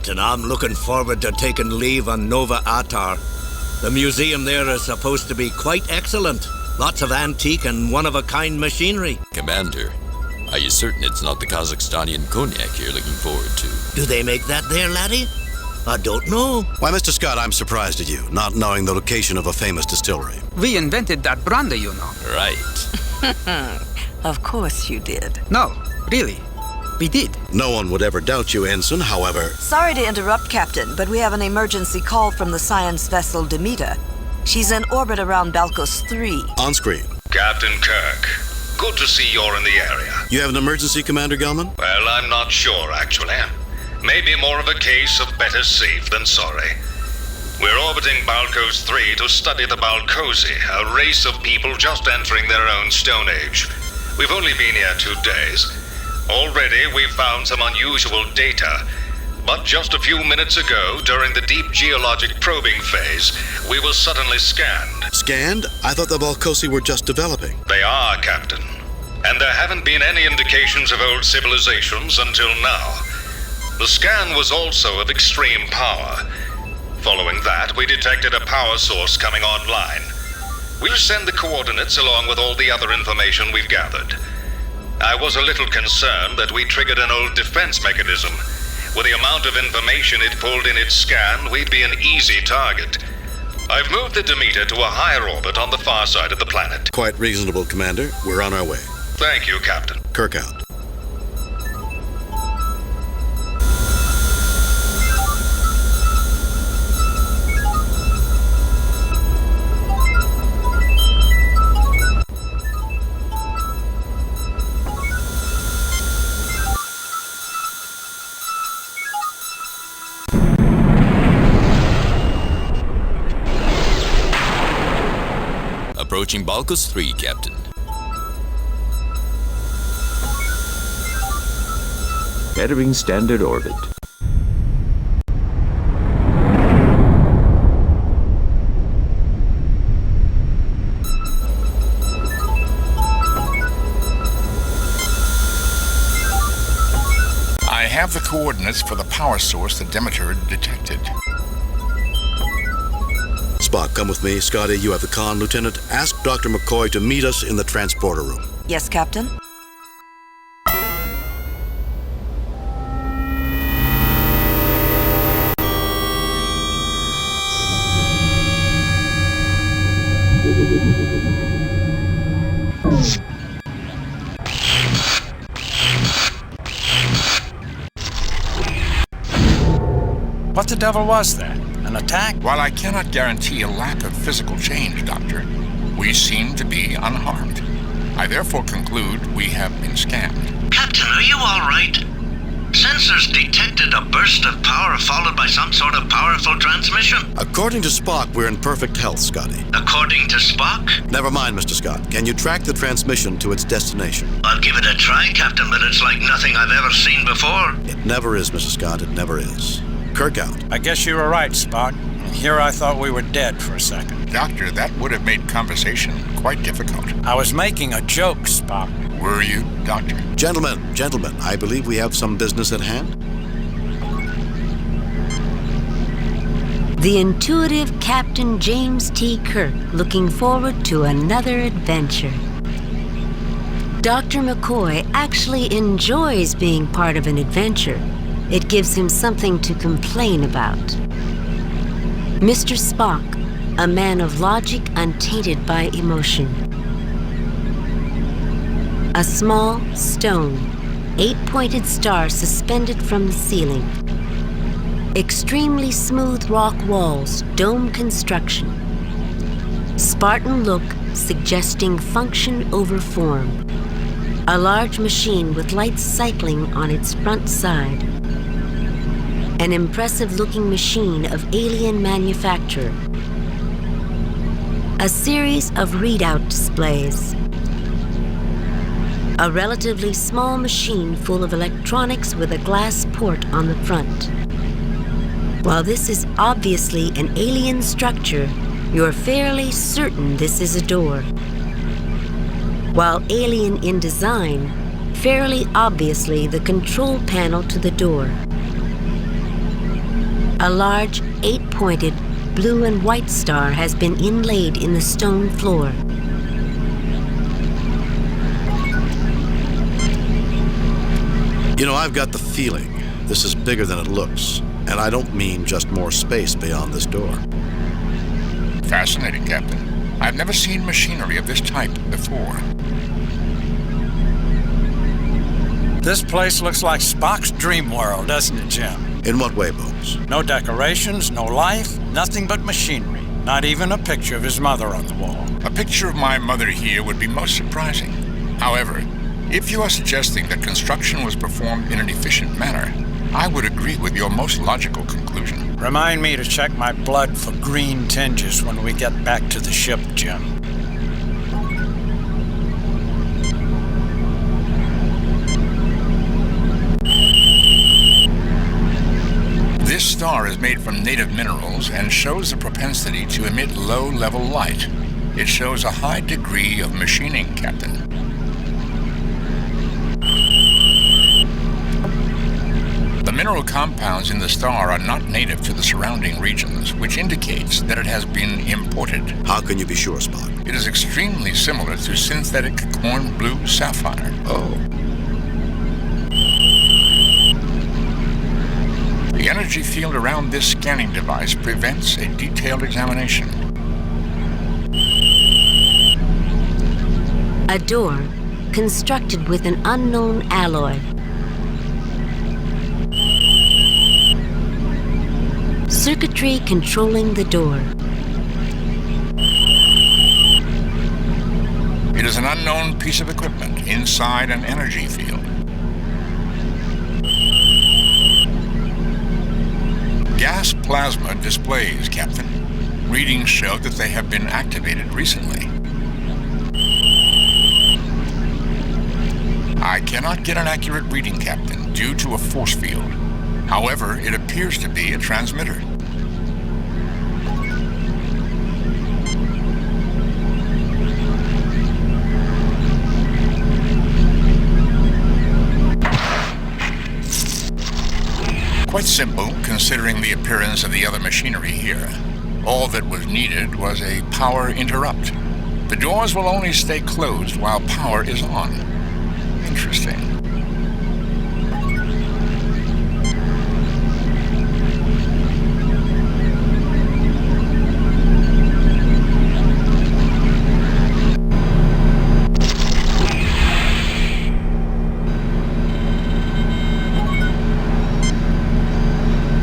Captain. I'm looking forward to taking leave on Nova Atar. The museum there is supposed to be quite excellent. Lots of antique and one-of-a-kind machinery. Commander, are you certain it's not the Kazakhstanian cognac you're looking forward to? Do they make that there, laddie? I don't know. Why, Mr. Scott, I'm surprised at you, not knowing the location of a famous distillery. We invented that brandy, you know. Right. Of course you did. No, really. We did. No one would ever doubt you, Ensign, however... Sorry to interrupt, Captain, but we have an emergency call from the science vessel Demeter. She's in orbit around Balkos 3. On screen. Captain Kirk, good to see you're in the area. You have an emergency, Commander Gelman? Well, I'm not sure, actually. Maybe more of a case of better safe than sorry. We're orbiting Balkos 3 to study the Balkosi, a race of people just entering their own Stone Age. We've only been here 2 days. Already, we've found some unusual data. But just a few minutes ago, during the deep geologic probing phase, we were suddenly scanned. Scanned? I thought the Balkosi were just developing. They are, Captain. And there haven't been any indications of old civilizations until now. The scan was also of extreme power. Following that, we detected a power source coming online. We'll send the coordinates along with all the other information we've gathered. I was a little concerned that we triggered an old defense mechanism. With the amount of information it pulled in its scan, we'd be an easy target. I've moved the Demeter to a higher orbit on the far side of the planet. Quite reasonable, Commander. We're on our way. Thank you, Captain. Kirk out. Approaching Balkos 3, Captain. Entering standard orbit. I have the coordinates for the power source that Demeter detected. Spock, come with me. Scotty, you have the con, Lieutenant. Ask Dr. McCoy to meet us in the transporter room. Yes, Captain? What the devil was that? An attack? While I cannot guarantee a lack of physical change, Doctor, we seem to be unharmed. I therefore conclude we have been scammed. Captain, are you all right? Sensors detected a burst of power followed by some sort of powerful transmission. According to Spock, we're in perfect health, Scotty. According to Spock? Never mind, Mr. Scott. Can you track the transmission to its destination? I'll give it a try, Captain, but it's like nothing I've ever seen before. It never is, Mr. Scott. It never is. Kirk out. I guess you were right, Spock. Here I thought we were dead for a second. Doctor, that would have made conversation quite difficult. I was making a joke, Spock. Were you, Doctor? Gentlemen, I believe we have some business at hand. The intuitive Captain James T. Kirk looking forward to another adventure. Dr. McCoy actually enjoys being part of an adventure. It gives him something to complain about. Mr. Spock, a man of logic untainted by emotion. A small, stone, 8-pointed star suspended from the ceiling. Extremely smooth rock walls, dome construction. Spartan look suggesting function over form. A large machine with lights cycling on its front side. An impressive-looking machine of alien manufacture. A series of readout displays. A relatively small machine full of electronics with a glass port on the front. While this is obviously an alien structure, you're fairly certain this is a door. While alien in design, fairly obviously the control panel to the door. A large, 8-pointed, blue and white star has been inlaid in the stone floor. You know, I've got the feeling this is bigger than it looks, and I don't mean just more space beyond this door. Fascinating, Captain. I've never seen machinery of this type before. This place looks like Spock's dream world, doesn't it, Jim? In what way, Bones? No decorations, no life, nothing but machinery. Not even a picture of his mother on the wall. A picture of my mother here would be most surprising. However, if you are suggesting that construction was performed in an efficient manner, I would agree with your most logical conclusion. Remind me to check my blood for green tinges when we get back to the ship, Jim. This star is made from native minerals and shows a propensity to emit low-level light. It shows a high degree of machining, Captain. The mineral compounds in the star are not native to the surrounding regions, which indicates that it has been imported. How can you be sure, Spock? It is extremely similar to synthetic corn blue sapphire. Oh. The energy field around this scanning device prevents a detailed examination. A door constructed with an unknown alloy. Circuitry controlling the door. It is an unknown piece of equipment inside an energy field. Gas plasma displays, Captain. Readings show that they have been activated recently. I cannot get an accurate reading, Captain, due to a force field. However, it appears to be a transmitter. Quite simple, considering the appearance of the other machinery here. All that was needed was a power interrupt. The doors will only stay closed while power is on. Interesting.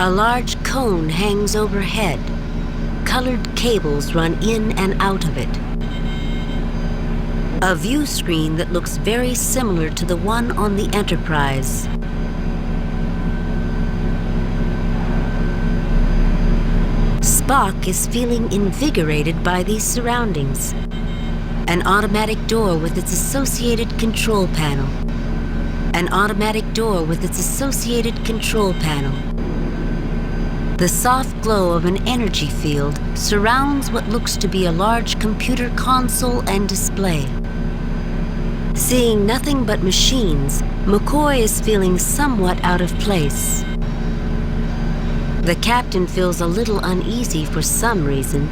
A large cone hangs overhead. Colored cables run in and out of it. A view screen that looks very similar to the one on the Enterprise. Spock is feeling invigorated by these surroundings. An automatic door with its associated control panel. An automatic door with its associated control panel. The soft glow of an energy field surrounds what looks to be a large computer console and display. Seeing nothing but machines, McCoy is feeling somewhat out of place. The captain feels a little uneasy for some reason.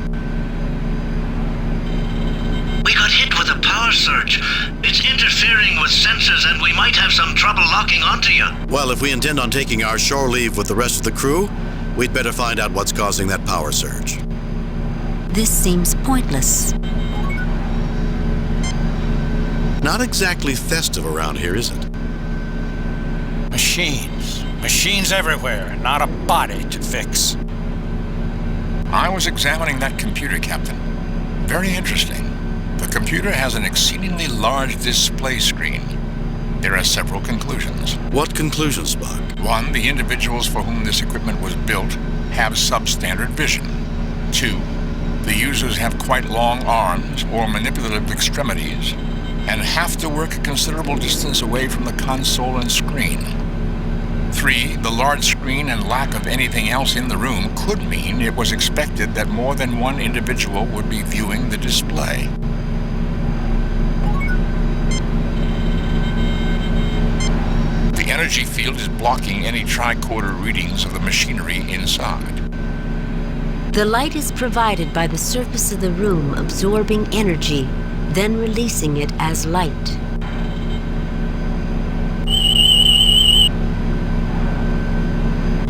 We got hit with a power surge. It's interfering with sensors and we might have some trouble locking onto you. Well, if we intend on taking our shore leave with the rest of the crew, we'd better find out what's causing that power surge. This seems pointless. Not exactly festive around here, is it? Machines. Machines everywhere, and not a body to fix. I was examining that computer, Captain. Very interesting. The computer has an exceedingly large display screen. There are several conclusions. What conclusions, Spock? One, the individuals for whom this equipment was built have substandard vision. Two, the users have quite long arms or manipulative extremities and have to work a considerable distance away from the console and screen. Three, the large screen and lack of anything else in the room could mean it was expected that more than one individual would be viewing the display. The energy field is blocking any tricorder readings of the machinery inside. The light is provided by the surface of the room absorbing energy, then releasing it as light.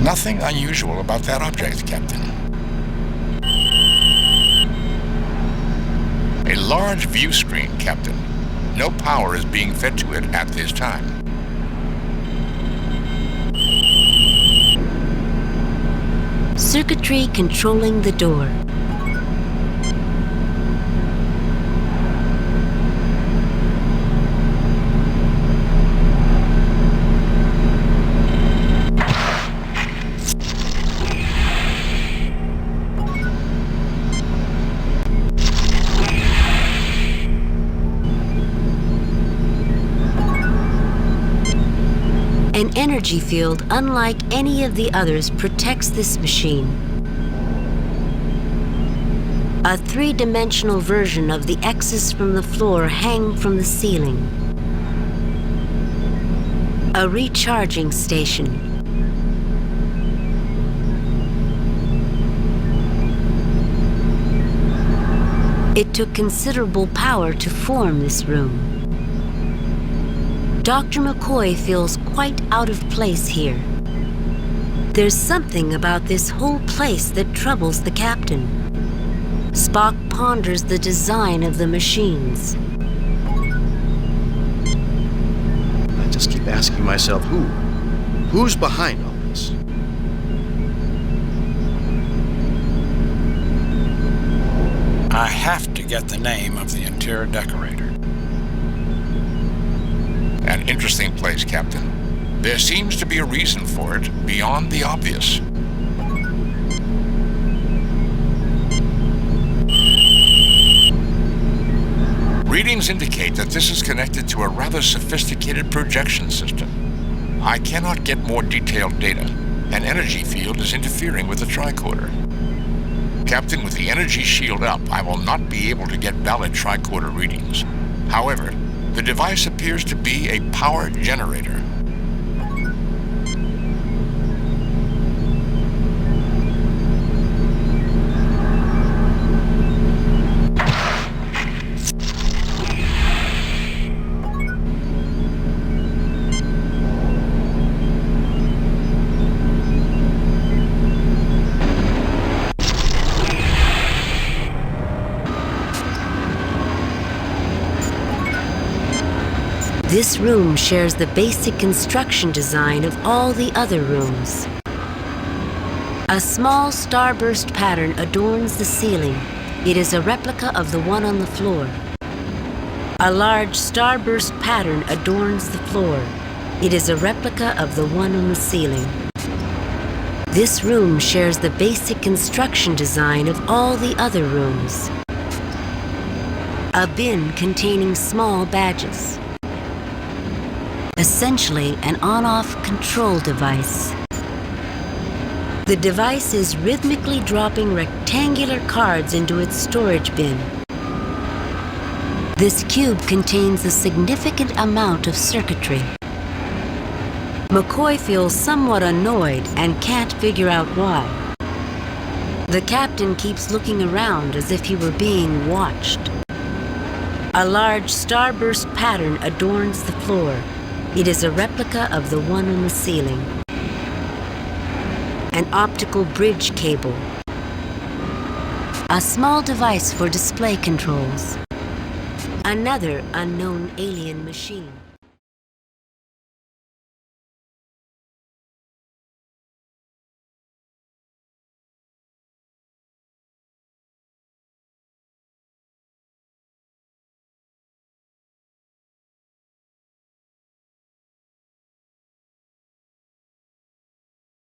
Nothing unusual about that object, Captain. A large view screen, Captain. No power is being fed to it at this time. Circuitry controlling the door. An energy field unlike any of the others protects this machine. A three-dimensional version of the X's from the floor hang from the ceiling. A recharging station. It took considerable power to form this room. Dr. McCoy feels quite out of place here. There's something about this whole place that troubles the captain. Spock ponders the design of the machines. I just keep asking myself, who's behind all this? I have to get the name of the interior decorator. An interesting place, Captain. There seems to be a reason for it beyond the obvious. Readings indicate that this is connected to a rather sophisticated projection system. I cannot get more detailed data. An energy field is interfering with the tricorder. Captain, with the energy shield up, I will not be able to get valid tricorder readings. However, the device appears to be a power generator. This room shares the basic construction design of all the other rooms. A small starburst pattern adorns the ceiling. It is a replica of the one on the floor. A large starburst pattern adorns the floor. It is a replica of the one on the ceiling. This room shares the basic construction design of all the other rooms. A bin containing small badges. Essentially an on-off control device. The device is rhythmically dropping rectangular cards into its storage bin. This cube contains a significant amount of circuitry. McCoy feels somewhat annoyed and can't figure out why. The captain keeps looking around as if he were being watched. A large starburst pattern adorns the floor. It is a replica of the one on the ceiling. An optical bridge cable. A small device for display controls. Another unknown alien machine.